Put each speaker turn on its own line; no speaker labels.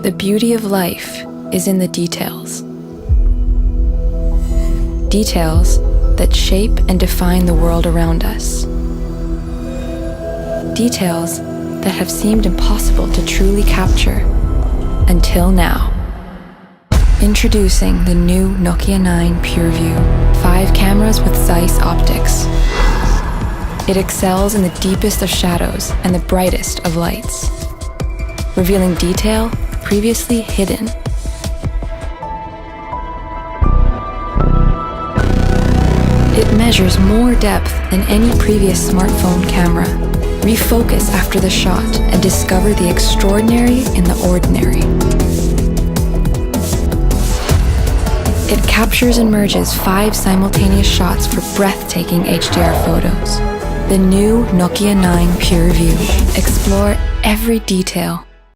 The beauty of life is in the details. Details that shape and define the world around us. Details that have seemed impossible to truly capture until now. Introducing the new Nokia 9 PureView, 5 cameras with Zeiss optics. It excels in the deepest of shadows and the brightest of lights, revealing detail previously hidden. It measures more depth than any previous smartphone camera. Refocus after the shot and discover the extraordinary in the ordinary. It captures and merges 5 simultaneous shots for breathtaking HDR photos. The new Nokia 9 PureView. Explore every detail